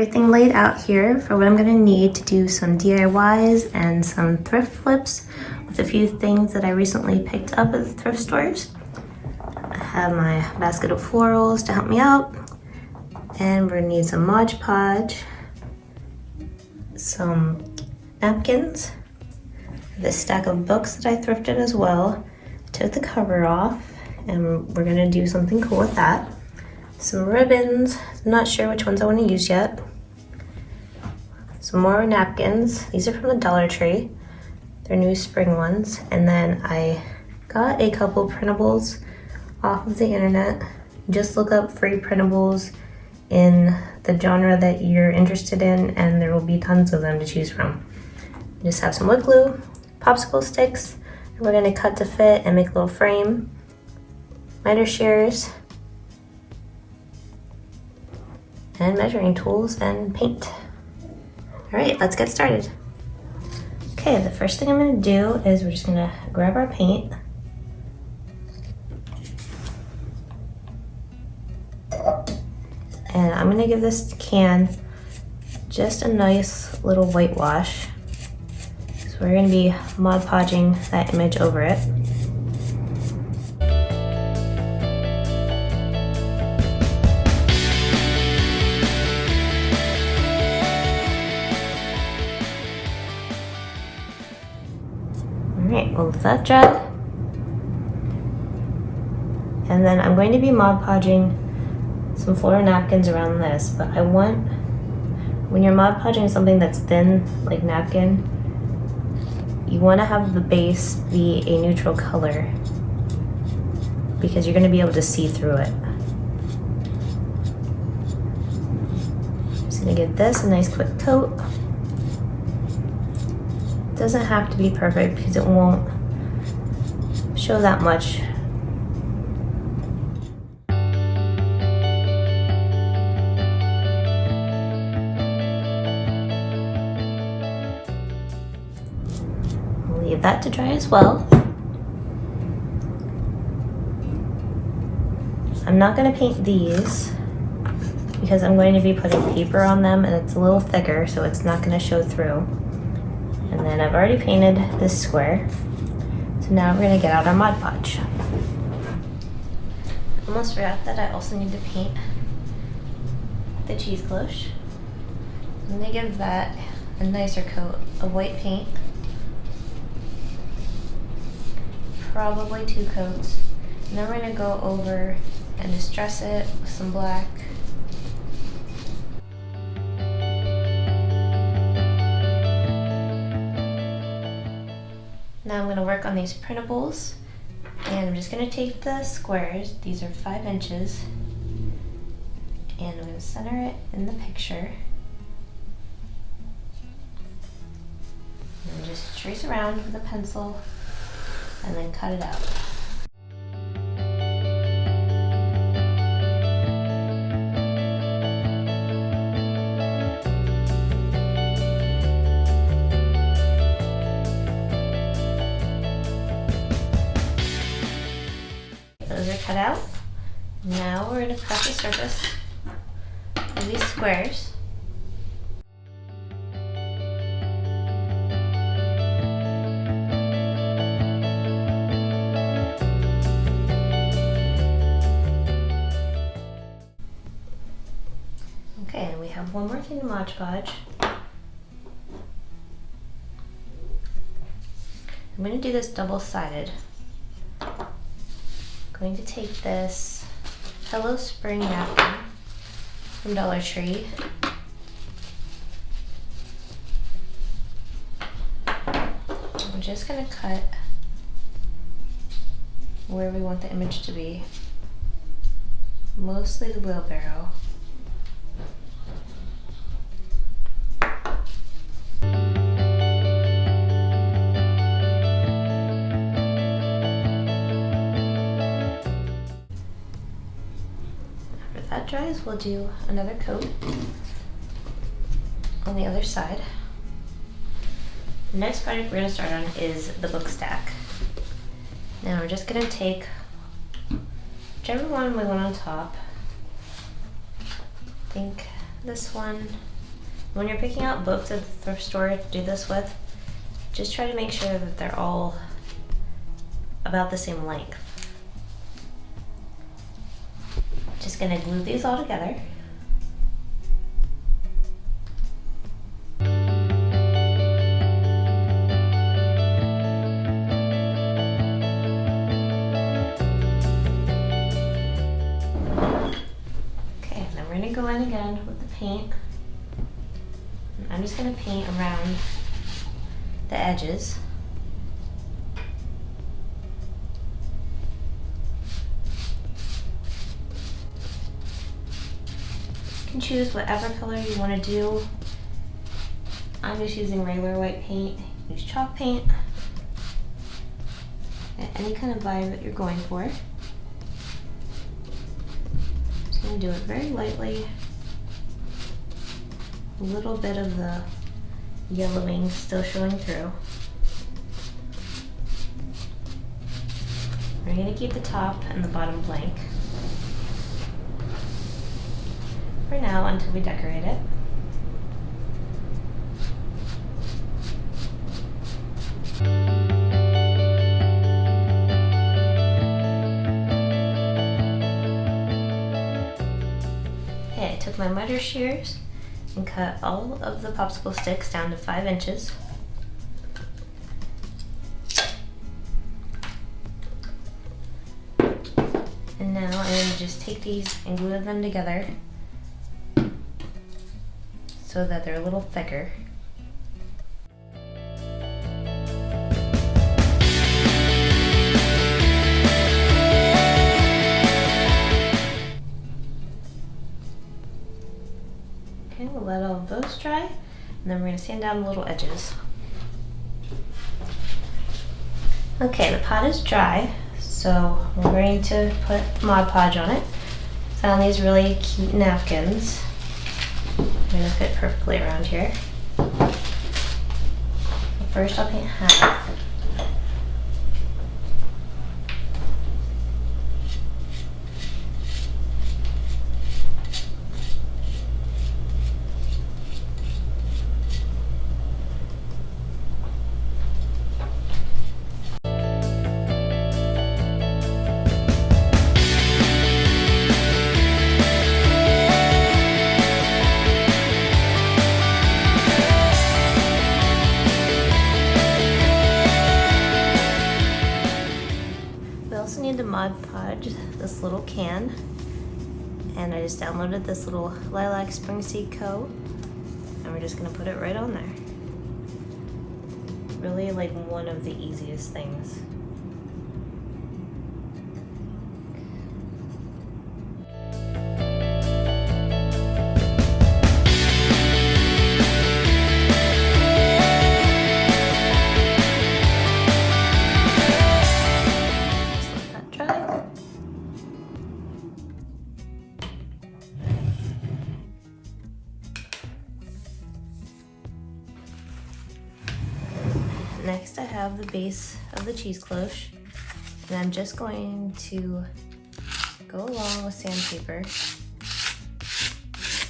everything laid out here for what I'm gonna need to do some DIYs and some thrift flips with a few things that I recently picked up at the thrift stores. I have my basket of florals to help me out, and we're gonna need some Mod Podge, some napkins, this stack of books that I thrifted as well. Took the cover off, and we're gonna do something cool with that. Some ribbons, I'm not sure which ones I want to use yet. Some more napkins, these are from the Dollar Tree. They're new spring ones. And then I got a couple printables off of the internet. Just look up free printables in the genre that you're interested in, and there will be tons of them to choose from. Just have some wood glue, popsicle sticks, and we're gonna cut to fit and make a little frame, miter shears, and measuring tools and paint. All right, let's get started. Okay, the first thing I'm gonna do is we're just gonna grab our paint. And I'm gonna give this can just a nice little whitewash. So we're gonna be Mod Podging that image over it. Alright, we'll let that dry. And then I'm going to be Mod Podging some floral napkins around this, but I want, when you're Mod Podging something that's thin, like napkin, you want to have the base be a neutral color because you're going to be able to see through it. Just going to give this a nice quick coat. Doesn't have to be perfect because it won't show that much. I'll leave that to dry as well. I'm not going to paint these because I'm going to be putting paper on them, and it's a little thicker, so it's not going to show through. And then I've already painted this square. So now we're gonna get out our Mod Podge. Almost forgot that I also need to paint the cheese cloche. I'm gonna give that a nicer coat of white paint. Probably 2 coats. And then we're gonna go over and distress it with some black. Now I'm going to work on these printables, and I'm just going to take the squares, these are 5 inches, and I'm going to center it in the picture, and just trace around with a pencil and then cut it out. Those are cut out. Now we're going to cut the surface of these squares. Okay, and we have one more thing to Mod Podge. I'm going to do this double-sided. I'm going to take this Hello Spring napkin from Dollar Tree. I'm just going to cut where we want the image to be, mostly the wheelbarrow. That dries, we'll do another coat on the other side. The next project we're going to start on is the book stack. Now we're just going to take whichever one we want on top. I think this one When you're picking out books at the thrift store to do this with, just try to make sure that they're all about the same length. Just gonna glue these all together. Okay, then we're gonna go in again with the paint. And I'm just gonna paint around the edges. You can choose whatever color you want to do. I'm just using regular white paint. Use chalk paint. And any kind of vibe that you're going for. Just gonna do it very lightly. A little bit of the yellowing still showing through. We're going to keep the top and the bottom blank for now until we decorate it. Okay, I took my miter shears and cut all of the popsicle sticks down to 5 inches. And now I'm going to just take these and glue them together so that they're a little thicker. Okay, we'll let all of those dry, and then we're going to sand down the little edges. Okay, the pot is dry, so we're going to put Mod Podge on it. Found these really cute napkins. They're going to fit perfectly around here. First I'll paint half. To Mod Podge this little can, and I just downloaded this little lilac spring seed coat, and we're just gonna put it right on there. Really like one of the easiest things. Next I have the base of the cheese cloche, and I'm just going to go along with sandpaper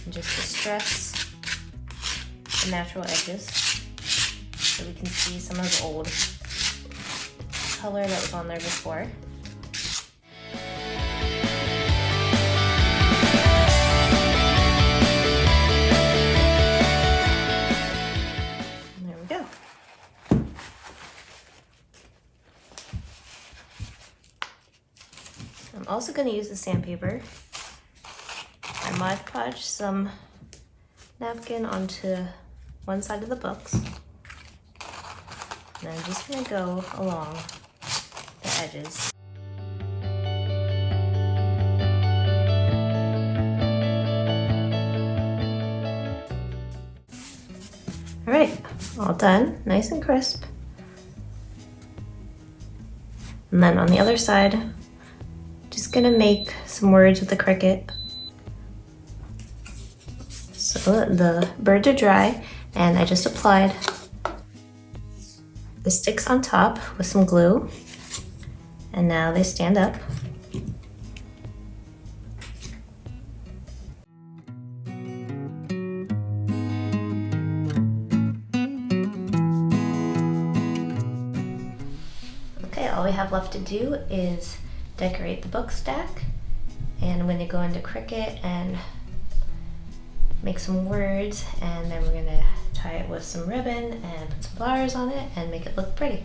and just distress the natural edges so we can see some of the old color that was on there before. I'm also going to use the sandpaper. I Mod Podge some napkin onto one side of the books. And I'm just going to go along the edges. Alright, all done, nice and crisp. And then on the other side, just gonna make some words with the Cricut. So the birds are dry, and I just applied the sticks on top with some glue, and now they stand up. Okay, all we have left to do is decorate the book stack. And I'm going to go into Cricut and make some words, and then we're going to tie it with some ribbon and put some flowers on it and make it look pretty.